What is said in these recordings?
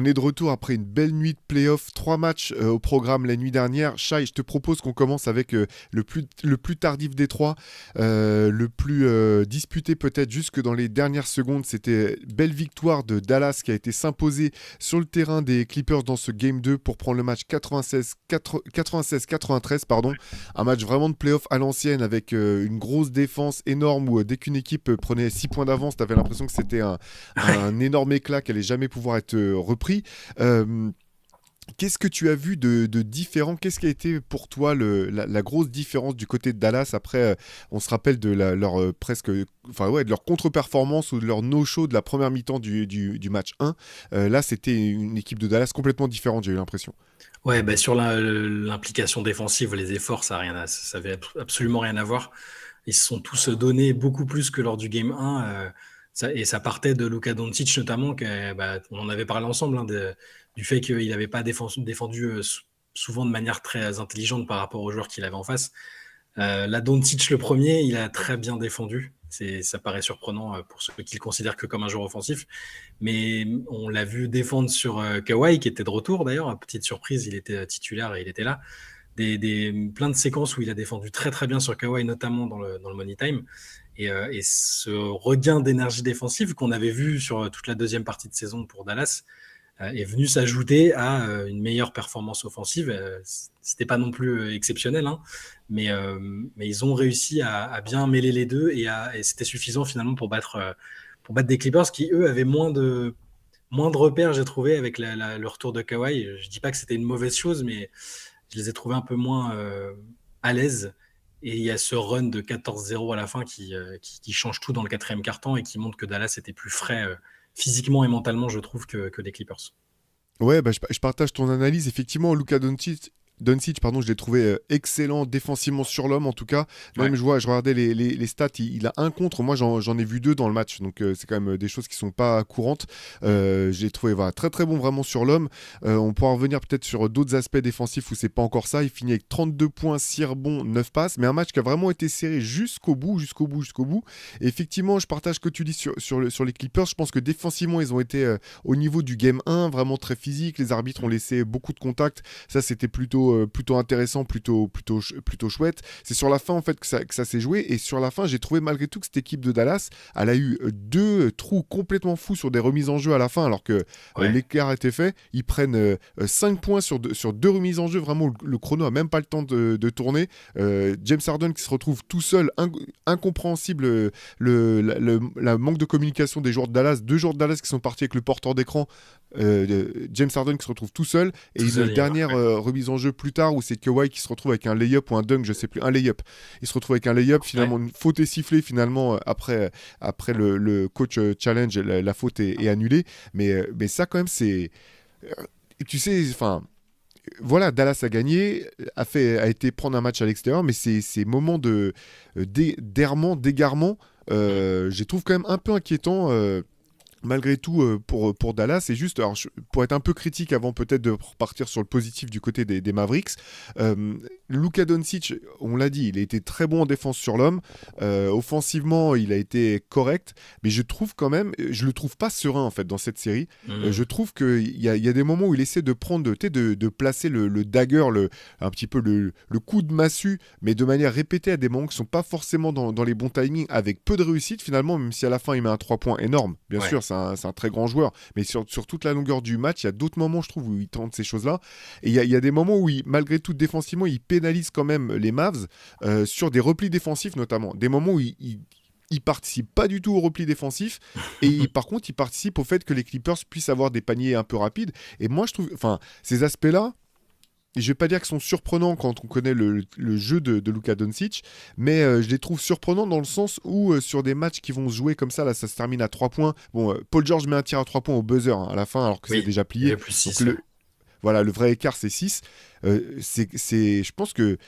On est de retour après une belle nuit de playoff, 3 matchs au programme la nuit dernière. Shai, je te propose qu'on commence avec le plus tardif des trois, le plus disputé peut-être jusque dans les dernières secondes. C'était belle victoire de Dallas qui a été s'imposer sur le terrain des Clippers dans ce Game 2 pour prendre le match 96-93. Pardon. Un match vraiment de playoff à l'ancienne avec une grosse défense énorme où dès qu'une équipe prenait 6 points d'avance, tu avais l'impression que c'était Ouais. un énorme éclat qui allait jamais pouvoir être repris. Euh, Qu'est-ce que tu as vu de différent? Qu'est-ce qui a été pour toi la grosse différence du côté de Dallas après, on se rappelle de leur presque, enfin ouais, de leur contre-performance ou de leur no-show de la première mi-temps du match 1. Là, c'était une équipe de Dallas complètement différente, j'ai eu l'impression. Ouais, bah sur l'implication défensive, les efforts, ça avait absolument rien à voir. Ils se sont tous donnés beaucoup plus que lors du Game 1. Et ça partait de Luka Doncic notamment, bah, on en avait parlé ensemble, hein, du fait qu'il n'avait pas défendu souvent de manière très intelligente par rapport aux joueurs qu'il avait en face. La Doncic, le premier, il a très bien défendu. Ça paraît surprenant pour ceux qui le considèrent que comme un joueur offensif. Mais on l'a vu défendre sur Kawhi, qui était de retour d'ailleurs. Petite surprise, il était titulaire et il était là. Plein de séquences où il a défendu très très bien sur Kawhi, notamment dans le Money Time. Et ce regain d'énergie défensive qu'on avait vu sur toute la deuxième partie de saison pour Dallas est venu s'ajouter à une meilleure performance offensive. C'était pas non plus exceptionnel, hein, mais ils ont réussi à bien mêler les deux et c'était suffisant finalement pour battre des Clippers qui, eux, avaient moins de repères, j'ai trouvé, avec le retour de Kawhi. Je dis pas que c'était une mauvaise chose, mais je les ai trouvés un peu moins à l'aise. Et il y a ce run de 14-0 à la fin qui change tout dans le quatrième quart-temps et qui montre que Dallas était plus frais physiquement et mentalement, je trouve, que les Clippers. Ouais, bah, je partage ton analyse. Effectivement, Luka Doncic, pardon, je l'ai trouvé excellent défensivement sur l'homme en tout cas. Ouais. Même je regardais les stats, il a un contre. Moi, j'en ai vu deux dans le match, donc c'est quand même des choses qui sont pas courantes. Mm. Je l'ai trouvé voilà, très très bon vraiment sur l'homme. On pourra revenir peut-être sur d'autres aspects défensifs où c'est pas encore ça. Il finit avec 32 points, 6 rebonds, 9 passes, mais un match qui a vraiment été serré jusqu'au bout, jusqu'au bout, jusqu'au bout. Et effectivement, je partage ce que tu dis sur les Clippers. Je pense que défensivement, ils ont été au niveau du game 1 vraiment très physique. Les arbitres ont laissé beaucoup de contacts. Ça, c'était plutôt intéressant, plutôt chouette. C'est sur la fin, en fait, que ça s'est joué. Et sur la fin, j'ai trouvé malgré tout que cette équipe de Dallas, elle a eu deux trous complètement fous sur des remises en jeu à la fin, alors que Ouais. l'écart était fait. Ils prennent 5 points sur deux remises en jeu. Vraiment, le chrono a même pas le temps de tourner. James Harden qui se retrouve tout seul, incompréhensible, la manque de communication des joueurs de Dallas. Deux joueurs de Dallas qui sont partis avec le porteur d'écran. James Harden qui se retrouve tout seul et Tout une seul, il marque. dernière Ouais. remise en jeu plus tard où c'est Kawhi qui se retrouve avec un layup ou un dunk, je sais plus, un layup. Il se retrouve avec un layup, Ouais. finalement une faute est sifflée finalement après le coach challenge, la faute est annulée. Mais ça quand même c'est, tu sais, enfin voilà, Dallas a gagné, a été prendre un match à l'extérieur, mais ces moments d'errement, d'égarement, Mm. je les trouve quand même un peu inquiétants. Malgré tout, pour Dallas, c'est juste, alors, pour être un peu critique avant peut-être de repartir sur le positif du côté des Mavericks, euh, Luka Doncic, on l'a dit, il a été très bon en défense sur l'homme. Offensivement, il a été correct, mais je trouve quand même, je le trouve pas serein en fait dans cette série. Je Mm. trouve qu'il y a des moments où il essaie de prendre, tu sais, de placer le dagger, un petit peu le coup de massue, mais de manière répétée à des moments qui sont pas forcément dans les bons timings, avec peu de réussite finalement, même si à la fin il met un 3 points énorme. Bien Ouais. sûr, c'est un très grand joueur, mais sur toute la longueur du match, il y a d'autres moments, je trouve, où il tente ces choses-là. Et il y a des moments où, malgré tout, défensivement, il pénalise quand même les Mavs sur des replis défensifs notamment. Des moments où il participe pas du tout au repli défensif et par contre il participe au fait que les Clippers puissent avoir des paniers un peu rapides. Et moi je trouve, enfin, ces aspects-là, je vais pas dire qu'ils sont surprenants quand on connaît le jeu de Luka Doncic, mais je les trouve surprenants dans le sens où sur des matchs qui vont se jouer comme ça, là ça se termine à 3 points. Bon, Paul George met un tir à 3 points au buzzer hein, à la fin alors que c'est Oui, déjà il y plié. avait plus Donc 6. Ouais. voilà, le vrai écart c'est 6. Je pense que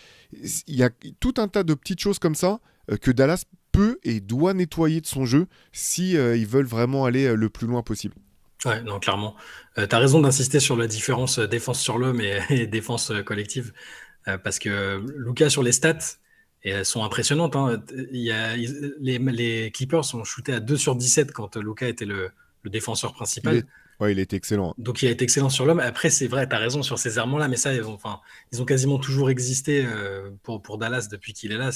il y a tout un tas de petites choses comme ça que Dallas peut et doit nettoyer de son jeu si ils veulent vraiment aller le plus loin possible. Ouais, non, clairement. Tu as raison d'insister sur la différence défense sur l'homme et défense collective. Parce que Luka sur les stats, et elles sont impressionnantes, hein. Les Clippers ont shooté à 2 sur 17 quand Luka était le défenseur Il est principal. Ouais, il était excellent. Donc il a été excellent sur l'homme. Après, c'est vrai, tu as raison sur ces errements-là, mais ça, ils ont quasiment toujours existé pour Dallas depuis qu'il est là.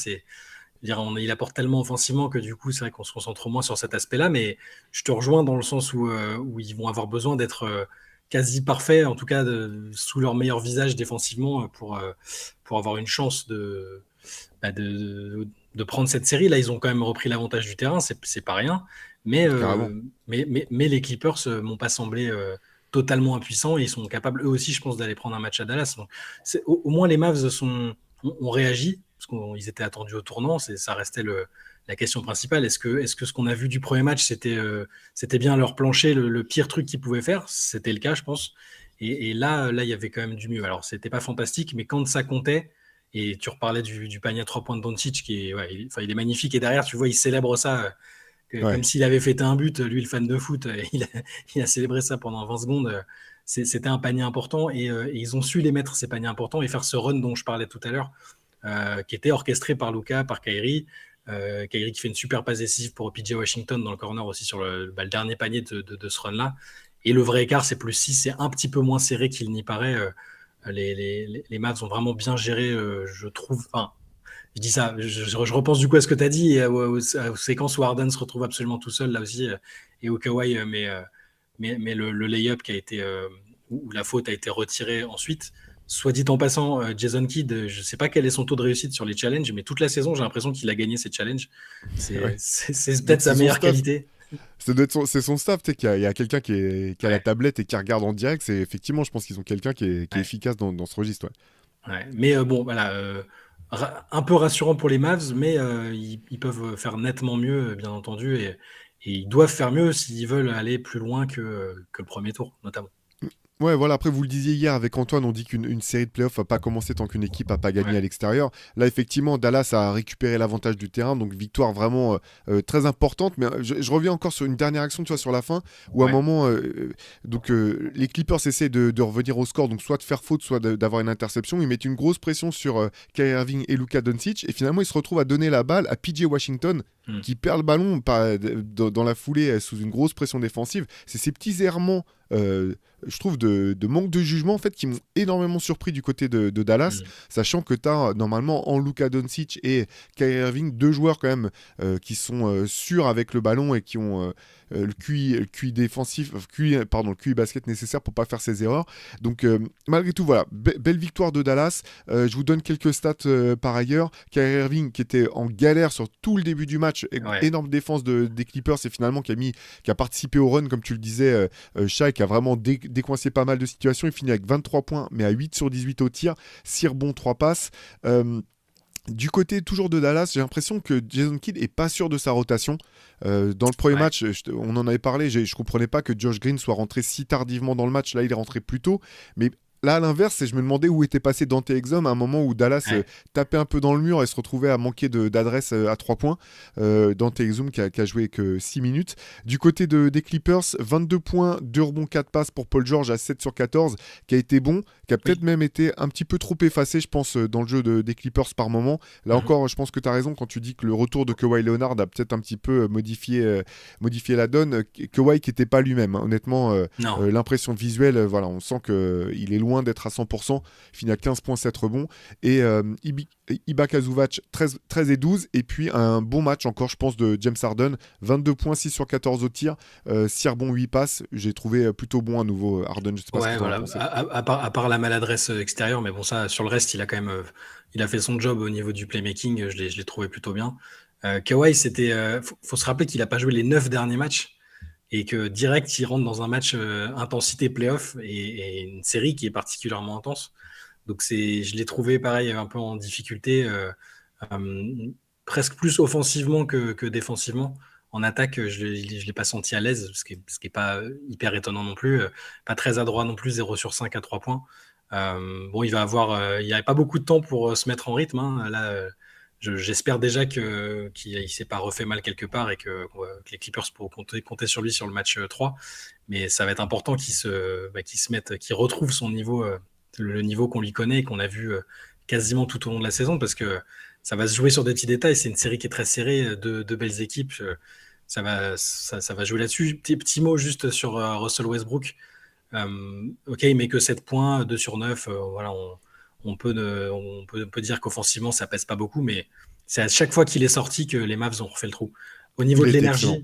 Il apporte tellement offensivement que du coup, c'est vrai qu'on se concentre moins sur cet aspect-là. Mais je te rejoins dans le sens où ils vont avoir besoin d'être quasi parfaits, en tout cas sous leur meilleur visage défensivement, pour avoir une chance bah, de prendre cette série. Là, ils ont quand même repris l'avantage du terrain, c'est pas rien. Mais, Carrément. les Clippers m'ont pas semblé totalement impuissants et ils sont capables eux aussi, je pense, d'aller prendre un match à Dallas. Donc, au moins, les Mavs ont réagi parce qu'ils étaient attendus au tournant. Ça restait la question principale. Est-ce que ce qu'on a vu du premier match, c'était bien leur plancher, le pire truc qu'ils pouvaient faire? C'était le cas, je pense. Et là, il y avait quand même du mieux. Alors, c'était pas fantastique, mais quand ça comptait, et tu reparlais du panier à 3 points de Doncic, il est magnifique. Et derrière, tu vois, il célèbre ça comme Ouais. s'il avait fêté un but. Lui, le fan de foot, il a célébré ça pendant 20 secondes. C'était un panier important et ils ont su les mettre, ces paniers importants, et faire ce run dont je parlais tout à l'heure, qui était orchestré par Luka, par Kyrie. Kyrie qui fait une super passe décisive pour PJ Washington dans le corner aussi sur le dernier panier de ce run-là. Et le vrai écart, c'est +6, c'est un petit peu moins serré qu'il n'y paraît. Les Mavs ont vraiment bien géré, je trouve. Enfin, je dis ça, je repense du coup à ce que tu as dit et aux séquences où Harden se retrouve absolument tout seul là aussi, et au Kawhi, mais le lay-up qui a été, où la faute a été retirée ensuite. Soit dit en passant, Jason Kidd, je ne sais pas quel est son taux de réussite sur les challenges, mais toute la saison, j'ai l'impression qu'il a gagné ses challenges. Ouais. C'est peut-être sa C'est son meilleure staff. qualité. C'est son staff, tu sais, qu'il y a quelqu'un qui a la Ouais, tablette et qui regarde en direct. C'est effectivement, je pense qu'ils ont quelqu'un qui est ouais, efficace dans ce registre. ouais. Mais bon, voilà, un peu rassurant pour les Mavs, mais ils peuvent faire nettement mieux, bien entendu, et ils doivent faire mieux s'ils veulent aller plus loin que le premier tour, notamment. Ouais, voilà, après vous le disiez hier avec Antoine, on dit qu'une série de playoffs va pas commencer tant qu'une équipe a pas gagné Ouais, à l'extérieur. Là, effectivement, Dallas a récupéré l'avantage du terrain, donc victoire vraiment très importante. Mais je reviens encore sur une dernière action, tu vois, sur la fin, où à un ouais. moment, les Clippers essaient de revenir au score, donc soit de faire faute, soit d'avoir une interception. Ils mettent une grosse pression sur Kyrie Irving et Luka Doncic, et finalement, ils se retrouvent à donner la balle à PJ Washington, Hmm. qui perd le ballon dans la foulée sous une grosse pression défensive. C'est ces petits errements, je trouve, de manque de jugement en fait, qui m'ont énormément surpris du côté de Dallas, Hmm. sachant que tu as normalement en Luka Doncic et Kyrie Irving deux joueurs quand même qui sont sûrs avec le ballon et qui ont le QI défensif, pardon, le QI basket nécessaire pour pas faire ces erreurs. Donc malgré tout, voilà, belle victoire de Dallas. Je vous donne quelques stats par ailleurs. Kyrie Irving qui était en galère sur tout le début du match, Ouais. énorme défense des Clippers et finalement qui a participé au run comme tu le disais, Shai, qui a vraiment décoincé pas mal de situations. Il finit avec 23 points mais à 8 sur 18 au tir, 6 rebonds, 3 passes. Du côté toujours de Dallas, j'ai l'impression que Jason Kidd est pas sûr de sa rotation. Dans le premier Ouais. match, on en avait parlé, je comprenais pas que Josh Green soit rentré si tardivement dans le match. Là, il est rentré plus tôt. Mais là, à l'inverse, je me demandais où était passé Dante Exum à un moment où Dallas Ouais. tapait un peu dans le mur et se retrouvait à manquer d'adresse à 3 points. Dante Exum qui a joué que 6 minutes. Du côté des Clippers, 22 points, 2 rebonds, 4 passes pour Paul George à 7 sur 14, qui a été bon, qui a peut-être Oui. même été un petit peu trop effacé, je pense, dans le jeu des Clippers par moment. Là Mhm. encore, je pense que tu as raison quand tu dis que le retour de Kawhi Leonard a peut-être un petit peu modifié la donne. Kawhi qui n'était pas lui-même, hein. Honnêtement, Non. l'impression visuelle, voilà, on sent qu'il est loin d'être à 100%. Il finit à 15,7 rebonds. Et Ibaka Zubac, 13 et 12. Et puis un bon match encore, je pense, de James Harden. 22 points, 6 sur 14 au tir. 6 rebonds, 8 passes. J'ai trouvé plutôt bon à nouveau Harden. Je sais pas ce que Ouais, tu en as voilà. pensé. À part la maladresse extérieure, mais bon, ça, sur le reste, il a quand même, il a fait son job au niveau du playmaking. Je l'ai trouvé plutôt bien. Kawhi, faut se rappeler qu'il a pas joué les 9 derniers matchs et que direct, il rentre dans un match intensité playoff et une série qui est particulièrement intense. Donc je l'ai trouvé pareil un peu en difficulté, euh, presque plus offensivement que défensivement. En attaque, je l'ai pas senti à l'aise, ce qui est pas hyper étonnant non plus. Pas très adroit non plus, 0 sur 5 à 3 points. Bon, il n'y avait pas beaucoup de temps pour se mettre en rythme, hein. Là, j'espère déjà qu'il ne s'est pas refait mal quelque part et que les Clippers pourront compter sur lui sur le match 3. Mais ça va être important qu'il retrouve son niveau, le niveau qu'on lui connaît et qu'on a vu quasiment tout au long de la saison, parce que ça va se jouer sur des petits détails. C'est une série qui est très serrée, de belles équipes. ça va jouer là-dessus. Petit mot juste sur Russell Westbrook. Ok, il met que 7 points, 2 sur 9. Voilà, on peut dire qu'offensivement, ça pèse pas beaucoup, mais c'est à chaque fois qu'il est sorti que les Mavs ont refait le trou. Au niveau Il de était excellent.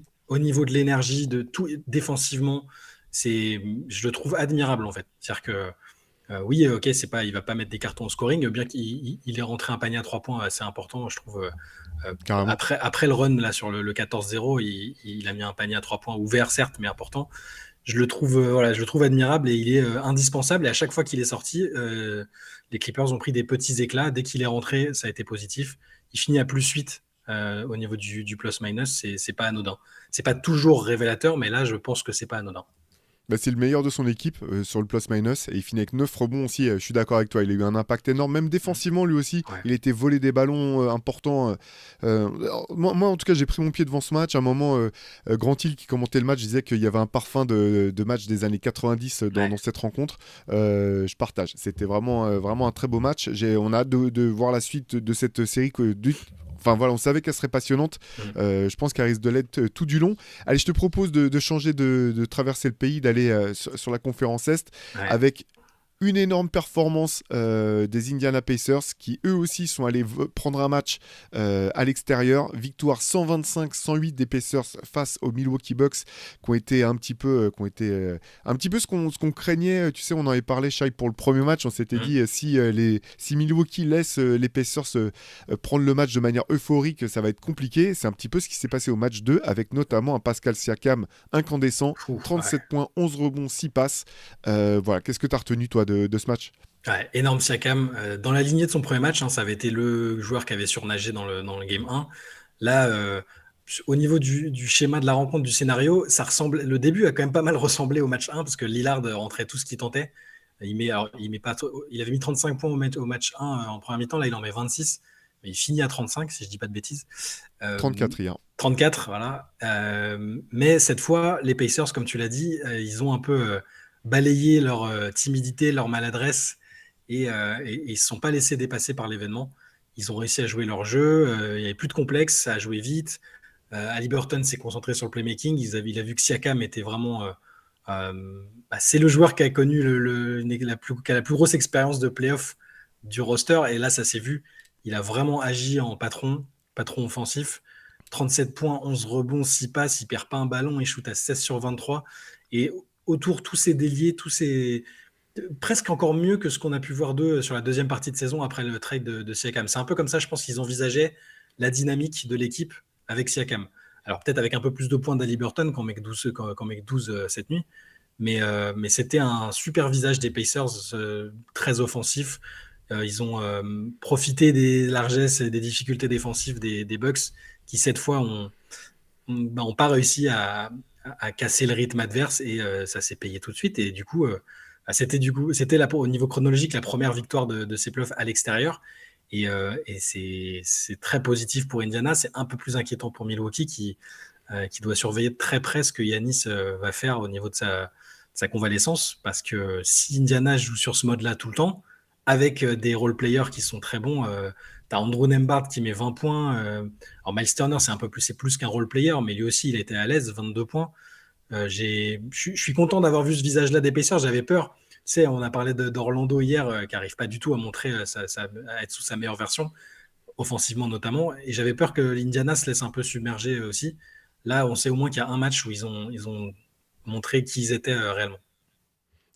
l'énergie, de tout défensivement, je le trouve admirable en fait. C'est-à-dire que oui, ok, il va pas mettre des cartons au scoring, bien qu'il ait rentré un panier à 3 points assez important, je trouve. Carrément. Après le run là sur le 14-0, il a mis un panier à 3 points ouvert certes, mais important. Je le trouve admirable et il est indispensable. Et à chaque fois qu'il est sorti, les Clippers ont pris des petits éclats. Dès qu'il est rentré, ça a été positif. Il finit à +8 au niveau du plus-minus. C'est pas anodin. C'est pas toujours révélateur, mais là, je pense que c'est pas anodin. Bah, c'est le meilleur de son équipe sur le plus-minus et il finit avec 9 rebonds aussi. Je suis d'accord avec toi, il a eu un impact énorme, même défensivement lui aussi. Ouais. Il a été volé des ballons importants. Moi, en tout cas, j'ai pris mon pied devant ce match. À un moment, Grant Hill qui commentait le match disait qu'il y avait un parfum de match des années 90 dans cette rencontre. Je partage. C'était vraiment un très beau match. On a hâte de voir la suite de cette série Enfin voilà, on savait qu'elle serait passionnante. Je pense qu'elle risque de l'être tout du long. Allez, je te propose de changer, de traverser le pays, d'aller sur la conférence Est Ouais. avec une énorme performance des Indiana Pacers qui eux aussi sont allés prendre un match à l'extérieur. Victoire 125-108 des Pacers face aux Milwaukee Bucks qui ont été un petit peu, ce qu'on craignait. Tu sais, on en avait parlé, Shai, pour le premier match. On s'était dit si Milwaukee laisse les Pacers prendre le match de manière euphorique, ça va être compliqué. C'est un petit peu ce qui s'est passé au match 2 avec notamment un Pascal Siakam incandescent, 37 points, 11 rebonds, 6 passes. Voilà, qu'est-ce que tu as retenu toi de ce match? Ouais, énorme Siakam. Dans la lignée de son premier match, ça avait été le joueur qui avait surnagé dans le Game 1. Là, au niveau du schéma de la rencontre, du scénario, le début a quand même pas mal ressemblé au match 1 parce que Lillard rentrait tout ce qu'il tentait. Il avait mis 35 points au match 1 en première mi-temps, là il en met 26, mais il finit à 35 si je dis pas de bêtises. 34 hier. 34, voilà. Mais cette fois, les Pacers, comme tu l'as dit, ils ont un peu balayé leur timidité, leur maladresse et ils ne se sont pas laissés dépasser par l'événement. Ils ont réussi à jouer leur jeu, il n'y avait plus de complexe, ça a joué vite. Haliburton s'est concentré sur le playmaking, il a vu que Siakam était vraiment... c'est le joueur qui a connu qui a la plus grosse expérience de playoff du roster, et là ça s'est vu. Il a vraiment agi en patron offensif. 37 points, 11 rebonds, 6 passes, il perd pas un ballon, il shoot à 16 sur 23. Et autour, tous ces déliés, presque encore mieux que ce qu'on a pu voir d'eux sur la deuxième partie de saison après le trade de Siakam. C'est un peu comme ça, je pense qu'ils envisageaient la dynamique de l'équipe avec Siakam. Alors peut-être avec un peu plus de points d'Haliburton qu'en mec 12 cette nuit, mais c'était un super visage des Pacers, très offensif. Ils ont profité des largesses et des difficultés défensives des Bucks qui cette fois ont pas réussi à casser le rythme adverse et ça s'est payé tout de suite. Et du coup, c'était au niveau chronologique la première victoire de ces playoffs à l'extérieur. Et c'est très positif pour Indiana. C'est un peu plus inquiétant pour Milwaukee qui doit surveiller de très près ce que Giannis va faire au niveau de sa convalescence. Parce que si Indiana joue sur ce mode-là tout le temps, avec des role-players qui sont très bons, t'as Andrew Nembhard qui met 20 points. Alors Miles Turner, c'est plus qu'un role-player, mais lui aussi, il a été à l'aise, 22 points. Je suis content d'avoir vu ce visage-là des Pacers. J'avais peur. Tu sais, on a parlé d'Orlando hier, qui n'arrive pas du tout à montrer, à être sous sa meilleure version, offensivement notamment. Et j'avais peur que l'Indiana se laisse un peu submerger aussi. Là, on sait au moins qu'il y a un match où ils ont montré qui ils étaient réellement.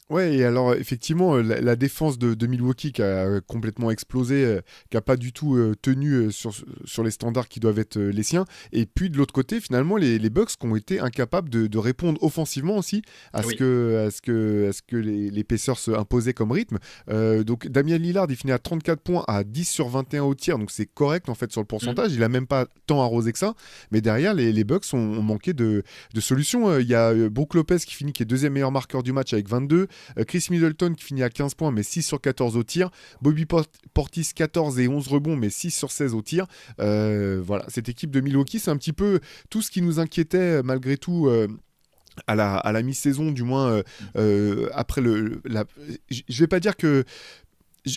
Ouais, et alors effectivement, la défense de Milwaukee qui a complètement explosé, qui a pas du tout tenu sur les standards qui doivent être les siens. Et puis de l'autre côté, finalement, les Bucks qui ont été incapables de répondre offensivement aussi à ce Oui. que les Pacers se imposaient comme rythme. Donc Damian Lillard, il finit à 34 points à 10 sur 21 au tir, donc c'est correct en fait sur le pourcentage. Il a même pas tant arrosé que ça. Mais derrière, les Bucks ont manqué de solutions. Il y a Brook Lopez qui est deuxième meilleur marqueur du match avec 22. Chris Middleton qui finit à 15 points mais 6 sur 14 au tir. Bobby Portis 14 et 11 rebonds mais 6 sur 16 au tir. Voilà, cette équipe de Milwaukee, c'est un petit peu tout ce qui nous inquiétait malgré tout. À la mi-saison, du moins après je vais pas dire que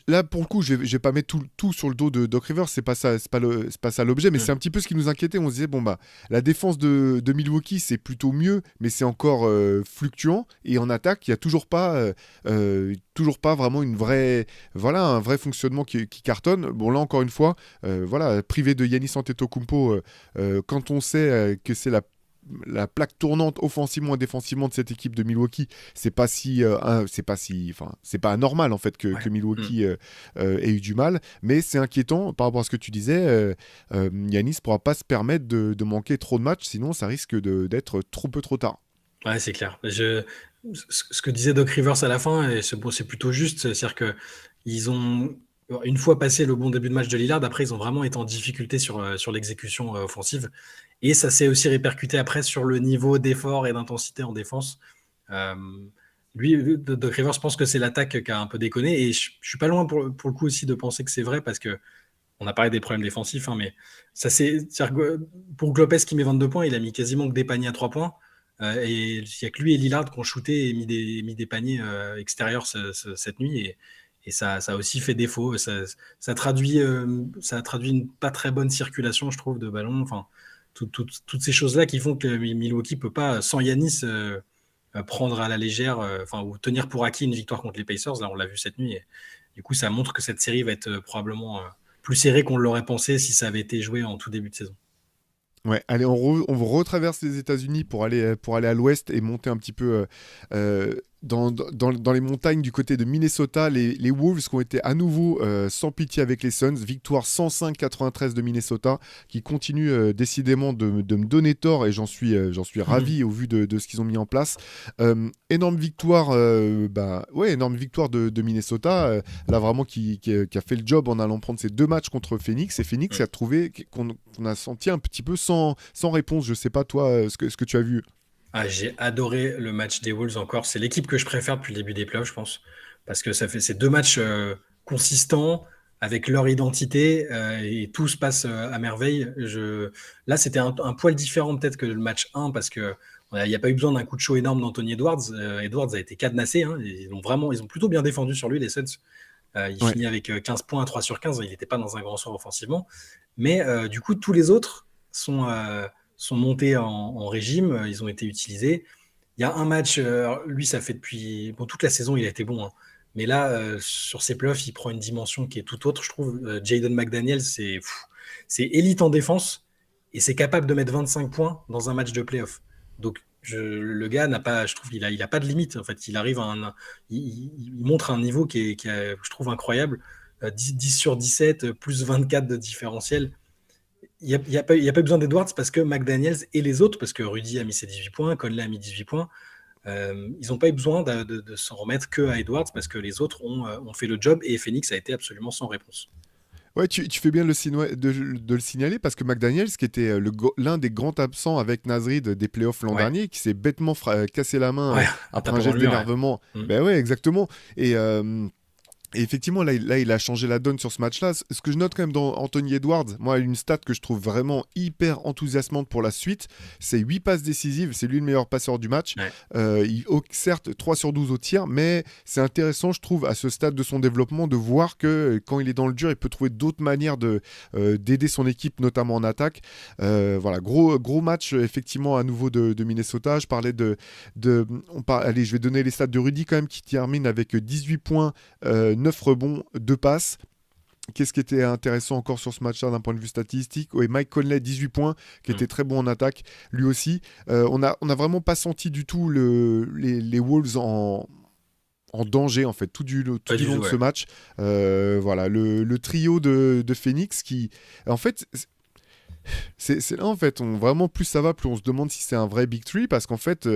là, pour le coup, je vais pas mettre tout sur le dos de Doc Rivers, c'est pas ça, c'est pas ça l'objet, mais c'est un petit peu ce qui nous inquiétait. On se disait, bon, bah, la défense de Milwaukee, c'est plutôt mieux, mais c'est encore fluctuant. Et en attaque, il y a toujours pas vraiment un vrai fonctionnement qui cartonne. Bon, là, encore une fois, voilà, privé de Giannis Antetokounmpo, quand on sait que c'est la plaque tournante offensivement et défensivement de cette équipe de Milwaukee, c'est pas anormal en fait que Milwaukee ait eu du mal, mais c'est inquiétant par rapport à ce que tu disais. Giannis pourra pas se permettre de manquer trop de matchs, sinon ça risque d'être trop peu trop tard. Ouais, c'est clair. Ce que disait Doc Rivers à la fin, et c'est plutôt juste, c'est-à-dire que ils ont, une fois passé le bon début de match de Lillard, après ils ont vraiment été en difficulté sur l'exécution offensive, et ça s'est aussi répercuté après sur le niveau d'effort et d'intensité en défense. Euh, Doc Rivers, je pense que c'est l'attaque qui a un peu déconné, et je suis pas loin pour le coup aussi de penser que c'est vrai, parce que on a parlé des problèmes défensifs, hein, mais c'est-à-dire que pour Lopez qui met 22 points, il a mis quasiment que des paniers à 3 points. Et il n'y a que lui et Lillard qui ont shooté et mis des paniers extérieurs cette nuit. Et ça a aussi fait défaut. Ça traduit une pas très bonne circulation, je trouve, de ballon. Enfin, toutes ces choses-là qui font que Milwaukee ne peut pas, sans Giannis, prendre à la légère, ou tenir pour acquis une victoire contre les Pacers. Là, on l'a vu cette nuit. Et, du coup, ça montre que cette série va être probablement plus serrée qu'on l'aurait pensé si ça avait été joué en tout début de saison. Ouais, allez, on retraverse les États-Unis pour aller à l'ouest et monter un petit peu dans les montagnes du côté de Minnesota. Les Wolves qui ont été à nouveau sans pitié avec les Suns. Victoire 105-93 de Minnesota qui continue décidément de me donner tort et j'en suis ravi au vu de ce qu'ils ont mis en place. Énorme victoire, énorme victoire de Minnesota. Là vraiment qui a fait le job en allant prendre ses 2 matchs contre Phoenix. Et Phoenix a trouvé qu'on a senti un petit peu sans réponse. Je sais pas toi ce que tu as vu. Ah, j'ai adoré le match des Wolves encore. C'est l'équipe que je préfère depuis le début des playoffs, je pense. Parce que ça fait ces 2 matchs consistants, avec leur identité, et tout se passe à merveille. Là, c'était un poil différent peut-être que le match 1, parce que il n'y a pas eu besoin d'un coup de chaud énorme d'Anthony Edwards. Edwards a été cadenassé, hein. Ils ont plutôt bien défendu sur lui, les Suns. Il Ouais. finit avec 15 points à 3 sur 15. Il n'était pas dans un grand soir offensivement. Mais du coup, tous les autres sont montés en régime. Ils ont été utilisés. Il y a un match, lui, ça fait depuis toute la saison, il a été bon, hein. Mais là, sur ses playoffs, il prend une dimension qui est tout autre, je trouve. Jaden McDaniels, c'est élite en défense et c'est capable de mettre 25 points dans un match de playoff. Donc, le gars n'a pas, je trouve, il a pas de limite. En fait, il arrive il montre un niveau qui est, je trouve, incroyable. 10 sur 17, plus 24 de différentiel. Il n'y a pas eu besoin d'Edwards parce que McDaniels et les autres, parce que Rudy a mis ses 18 points, Conley a mis 18 poins, ils n'ont pas eu besoin de s'en remettre que à Edwards parce que les autres ont fait le job et Phoenix a été absolument sans réponse. Ouais, tu fais bien de le signaler parce que McDaniels, qui était l'un des grands absents avec Nasrid des playoffs l'an Ouais, dernier, qui s'est bêtement cassé la main ouais, en après un tapant dans geste le mur. Ouais. d'énervement. Ben ouais, exactement. Et effectivement, là, il a changé la donne sur ce match-là. Ce que je note quand même dans Anthony Edwards, moi, une stat que je trouve vraiment hyper enthousiasmante pour la suite, c'est 8 passes décisives. C'est lui le meilleur passeur du match. Ouais. Certes, 3 sur 12 au tir, mais c'est intéressant, je trouve, à ce stade de son développement, de voir que quand il est dans le dur, il peut trouver d'autres manières d'aider son équipe, notamment en attaque. Voilà, gros match, effectivement, à nouveau de Minnesota. Je parlais allez, je vais donner les stats de Rudy quand même, qui termine avec 18 points, 9 rebonds, 2 passes. Qu'est-ce qui était intéressant encore sur ce match-là d'un point de vue statistique? Oui, Mike Conley, 18 points, qui était très bon en attaque, lui aussi. On a vraiment pas senti du tout les Wolves en danger, en fait, tout du long de ce match. Voilà, le trio de Phoenix qui, en fait... C'est là en fait, vraiment plus ça va, plus on se demande si c'est un vrai Big Three parce qu'en fait,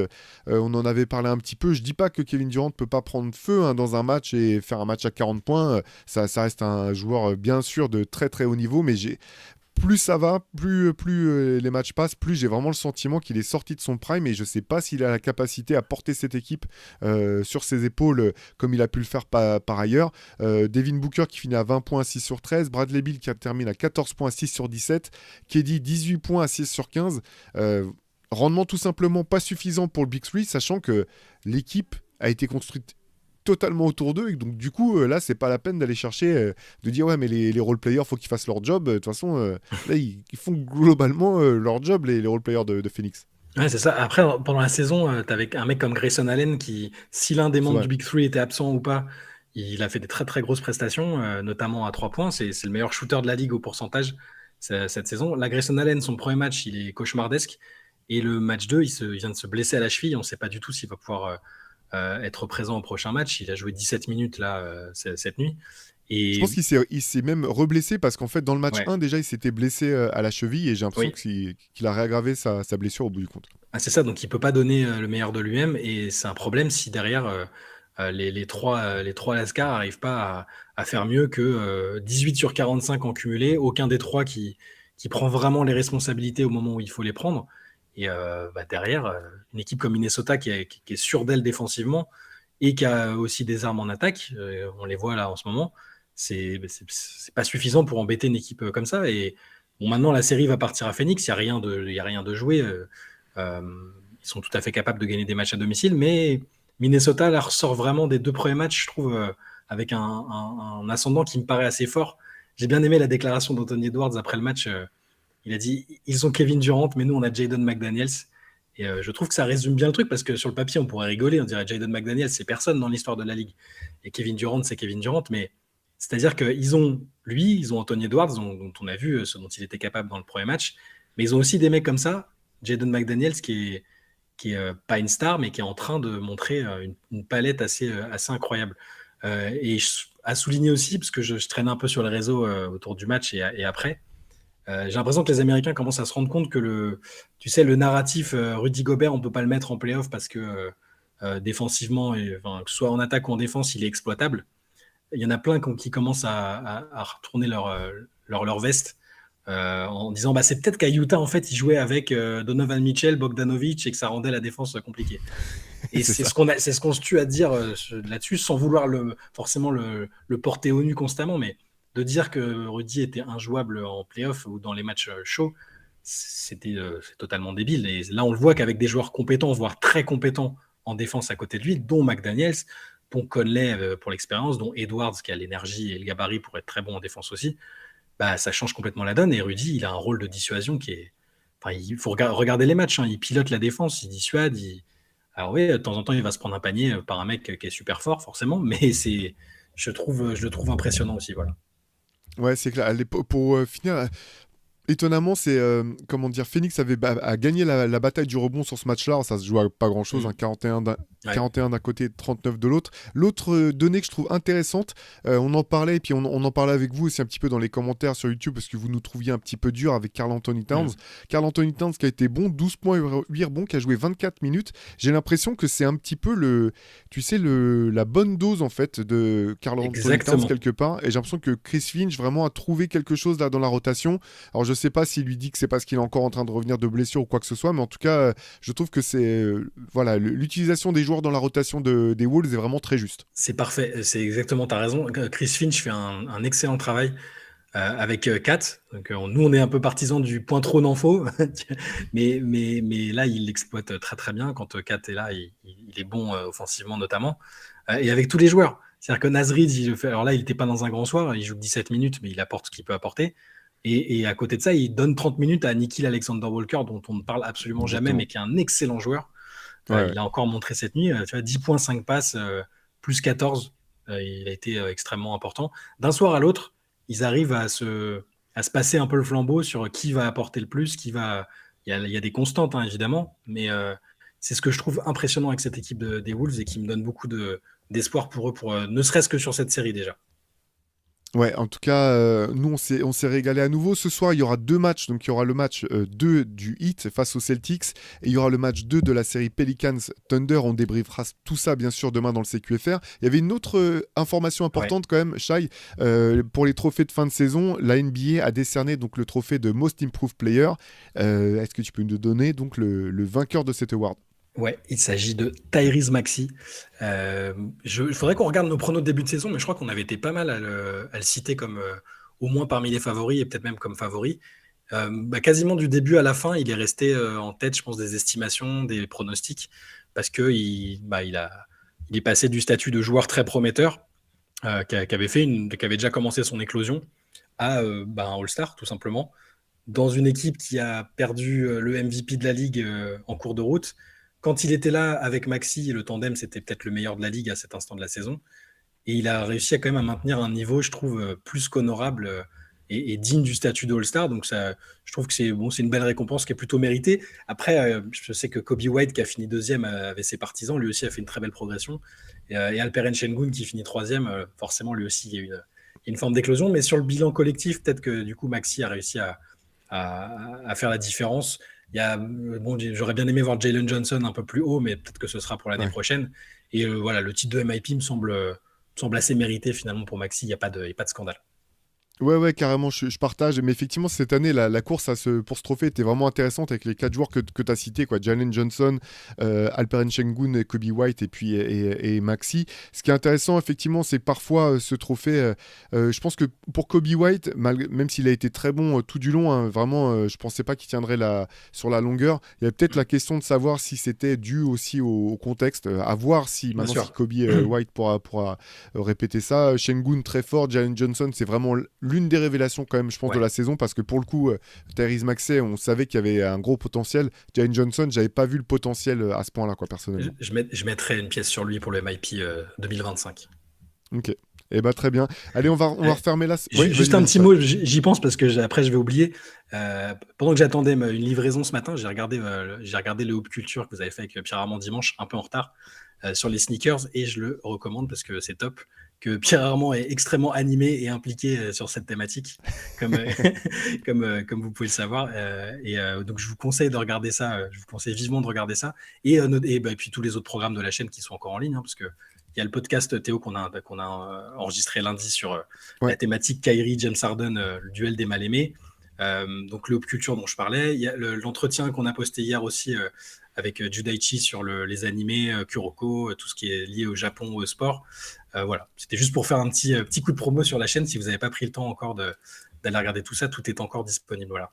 on en avait parlé un petit peu. Je dis pas que Kevin Durant peut pas prendre feu dans un match et faire un match à 40 points. Ça reste un joueur bien sûr de très très haut niveau, mais plus ça va, plus les matchs passent, plus j'ai vraiment le sentiment qu'il est sorti de son prime et je sais pas s'il a la capacité à porter cette équipe sur ses épaules comme il a pu le faire par ailleurs. Devin Booker qui finit à 20 points à 6 sur 13, Bradley Beal qui termine à 14 points à 6 sur 17, KD 18 points à 6 sur 15. Rendement tout simplement pas suffisant pour le Big Three, sachant que l'équipe a été construite totalement autour d'eux. Et donc, du coup, là, c'est pas la peine d'aller chercher, de dire, ouais, mais les role-players, faut qu'ils fassent leur job. De toute façon, là, ils font globalement leur job, les role-players de Phoenix. Ouais, c'est ça. Après, pendant la saison, t'avais un mec comme Grayson Allen qui, si l'un des C'est membres vrai. du Big Three était absent ou pas, il a fait des très très grosses prestations, notamment à 3 points. C'est le meilleur shooter de la ligue au pourcentage cette saison. Là, Grayson Allen, son premier match, il est cauchemardesque. Et le match 2, il vient de se blesser à la cheville. On ne sait pas du tout s'il va pouvoir être présent au prochain match. Il a joué 17 minutes là, cette nuit. Je Et pense qu'il s'est même reblessé parce qu'en fait, dans le match ouais, 1, déjà, il s'était blessé à la cheville et j'ai l'impression oui. qu'il a réaggravé sa blessure au bout du compte. Ah, c'est ça, donc il peut pas donner le meilleur de lui-même et c'est un problème si derrière les trois Lascar n'arrivent pas à faire mieux que 18 sur 45 en cumulé, aucun des trois qui prend vraiment les responsabilités au moment où il faut les prendre. Et derrière, une équipe comme Minnesota qui est sûre d'elle défensivement et qui a aussi des armes en attaque, on les voit là en ce moment, c'est pas suffisant pour embêter une équipe comme ça. Et bon, maintenant la série va partir à Phoenix, il y a rien de joué. Euh, Ils sont tout à fait capables de gagner des matchs à domicile, mais Minnesota là, ressort vraiment des 2 premiers matchs, je trouve, avec un ascendant qui me paraît assez fort. J'ai bien aimé la déclaration d'Anthony Edwards après le match. Il a dit ils ont Kevin Durant, mais nous on a Jaden McDaniels. Et je trouve que ça résume bien le truc parce que sur le papier on pourrait rigoler, on dirait Jaden McDaniels, c'est personne dans l'histoire de la ligue. Et Kevin Durant, c'est Kevin Durant, mais c'est-à-dire qu'ils ont lui, ils ont Anthony Edwards, dont on a vu ce dont il était capable dans le premier match, mais ils ont aussi des mecs comme ça, Jaden McDaniels qui est pas une star, mais qui est en train de montrer une palette assez incroyable. Et à souligner aussi, parce que je traîne un peu sur les réseaux autour du match et après, j'ai l'impression que les Américains commencent à se rendre compte que tu sais, le narratif Rudy Gobert, on peut pas le mettre en playoff parce que défensivement, enfin, que ce soit en attaque ou en défense, il est exploitable. Il y en a plein qui commencent à retourner leur veste en disant bah, c'est peut-être qu'à Utah, en fait, ils jouaient avec Donovan Mitchell, Bogdanovic et que ça rendait la défense compliquée. Et C'est ça. c'est ce qu'on se tue à dire là-dessus, sans vouloir forcément le porter au nu constamment, mais de dire que Rudy était injouable en playoff ou dans les matchs chauds, c'est totalement débile. Et là, on le voit qu'avec des joueurs compétents, voire très compétents en défense à côté de lui, dont McDaniels, dont Conley pour l'expérience, dont Edwards qui a l'énergie et le gabarit pour être très bon en défense aussi, bah, ça change complètement la donne. Et Rudy, il a un rôle de dissuasion qui est. Enfin, il faut regarder les matchs. Hein. Il pilote la défense, il dissuade. Alors oui, de temps en temps, il va se prendre un panier par un mec qui est super fort, forcément, mais je le trouve impressionnant aussi, voilà. Ouais, c'est clair. Pour finir, étonnamment, c'est comment dire, Phoenix a gagné la bataille du rebond sur ce match-là. Alors, ça se joue à pas grand-chose, hein, Mm. Ouais. 41 d'un côté, 39 de l'autre. L'autre donnée que je trouve intéressante, on en parlait, et puis on en parlait avec vous aussi un petit peu dans les commentaires sur YouTube, parce que vous nous trouviez un petit peu dur avec Karl Anthony Towns. Mm. Karl Anthony Towns qui a été bon, 12 points et 8 rebonds, qui a joué 24 minutes. J'ai l'impression que c'est un petit peu tu sais, la bonne dose en fait de Karl Anthony Towns Exactement. quelque part. Et j'ai l'impression que Chris Finch vraiment a trouvé quelque chose là dans la rotation. Alors je sais pas s'il lui dit que c'est parce qu'il est encore en train de revenir de blessure ou quoi que ce soit, mais en tout cas, je trouve que c'est voilà, l'utilisation des joueurs dans la rotation des Wolves est vraiment très juste. C'est parfait. C'est exactement, tu as raison. Chris Finch fait un excellent travail avec Kat. Donc, nous, on est un peu partisans du point trop n'en faut. mais là, il l'exploite très, très bien. Quand Kat est là, il est bon offensivement, notamment. Et avec tous les joueurs. C'est-à-dire que Nasrid, alors là, il n'était pas dans un grand soir. Il joue 17 minutes, mais il apporte ce qu'il peut apporter. Et à côté de ça, il donne 30 minutes à Nickel Alexander-Walker, dont on ne parle absolument jamais, mais Exactement. qui est un excellent joueur. Ouais, ouais. Il a encore montré cette nuit, tu vois, 10 points, 5 passes, plus 14. Il a été extrêmement important. D'un soir à l'autre, ils arrivent à se passer un peu le flambeau sur qui va apporter le plus, qui va. Il y a des constantes, hein, évidemment, mais c'est ce que je trouve impressionnant avec cette équipe des Wolves et qui me donne beaucoup d'espoir pour eux, ne serait-ce que sur cette série déjà. Ouais, en tout cas, nous, on s'est régalé à nouveau. Ce soir, il y aura deux matchs. Donc, il y aura le match 2 du Heat face aux Celtics. Et il y aura le match 2 de la série Pelicans-Thunder. On débriefera tout ça, bien sûr, demain dans le CQFR. Il y avait une autre information Ouais. importante, quand même, Shai. Pour les trophées de fin de saison, la NBA a décerné donc, le trophée de Most Improved Player. Est-ce que tu peux nous donner donc, le vainqueur de cet award? Ouais, il s'agit de Tyrese Maxey. Il faudrait qu'on regarde nos pronos de début de saison, mais je crois qu'on avait été pas mal à le citer comme au moins parmi les favoris et peut-être même comme favori. Quasiment du début à la fin, il est resté en tête, je pense, des estimations, des pronostics, parce que il a il est passé du statut de joueur très prometteur, qui avait déjà commencé son éclosion, à un All-Star, tout simplement, dans une équipe qui a perdu le MVP de la Ligue en cours de route. Quand il était là avec Maxi, le tandem, c'était peut-être le meilleur de la Ligue à cet instant de la saison. Et il a réussi quand même à maintenir un niveau, je trouve, plus qu'honorable et digne du statut de All-Star. Donc ça, je trouve que c'est une belle récompense qui est plutôt méritée. Après, je sais que Kobe White, qui a fini deuxième avec ses partisans, lui aussi a fait une très belle progression. Et Alperen Şengün, qui finit troisième, forcément, lui aussi, il y a une forme d'éclosion. Mais sur le bilan collectif, peut-être que du coup, Maxi a réussi à faire la différence. J'aurais bien aimé voir Jalen Johnson un peu plus haut, mais peut-être que ce sera pour l'année prochaine. Et voilà, le titre de MIP me semble assez mérité finalement pour Maxi, il n'y a pas de scandale. Ouais, carrément, je partage. Mais effectivement, cette année, la course pour ce trophée était vraiment intéressante avec les 4 joueurs que tu as cités, quoi. Jalen Johnson, Alperen Şengün, Kobe White et Maxi. Ce qui est intéressant, effectivement, c'est que parfois, ce trophée, je pense que pour Kobe White, même s'il a été très bon tout du long, hein, vraiment, je pensais pas qu'il tiendrait sur la longueur. Il y avait peut-être la question de savoir si c'était dû aussi au contexte, à voir si maintenant si Kobe White pourra répéter ça. Şengün très fort, Jalen Johnson, c'est vraiment l'une des révélations quand même, je pense, de la saison, parce que pour le coup, Tyrese Maxey, on savait qu'il y avait un gros potentiel. Jalen Johnson, j'avais pas vu le potentiel à ce point-là, quoi, personnellement. Je mettrais une pièce sur lui pour le MIP 2025. Ok. Eh ben, très bien. Allez, on va refermer là. Juste un petit mot, j'y pense parce que après je vais oublier. Pendant que j'attendais une livraison ce matin, j'ai regardé le Hoop Culture que vous avez fait avec Pierre Armand dimanche, un peu en retard, sur les sneakers, et je le recommande parce que c'est top. Que Pierre Armand est extrêmement animé et impliqué sur cette thématique, comme vous pouvez le savoir. Donc je vous conseille de regarder ça, je vous conseille vivement de regarder ça. Et puis tous les autres programmes de la chaîne qui sont encore en ligne, hein, parce que il y a le podcast Théo qu'on a enregistré lundi sur la thématique Kyrie, James Harden, le duel des mal-aimés. Donc le Hoop Culture dont je parlais. Il y a l'entretien qu'on a posté hier aussi avec Judaichi sur les animés, Kuroko, tout ce qui est lié au Japon, au sport. Voilà, c'était juste pour faire un petit coup de promo sur la chaîne. Si vous n'avez pas pris le temps encore d'aller regarder tout ça, tout est encore disponible. Voilà.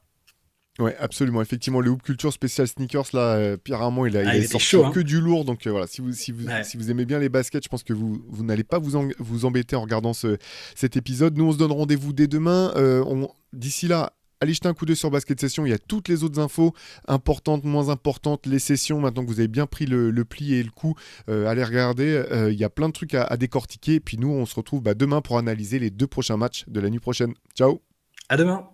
Ouais, absolument. Effectivement, le Hoop Culture spécial sneakers, là, Pierre Armand, il a sorti chaud, hein. que du lourd. Donc voilà, si vous aimez bien les baskets, je pense que vous n'allez pas vous embêter en regardant cet épisode. Nous, on se donne rendez-vous dès demain. D'ici là, allez jeter un coup d'œil sur Basket Session. Il y a toutes les autres infos, importantes, moins importantes, les sessions. Maintenant que vous avez bien pris le pli et le coup, allez regarder. Il y a plein de trucs à décortiquer. Puis nous, on se retrouve demain pour analyser les 2 prochains matchs de la nuit prochaine. Ciao. À demain.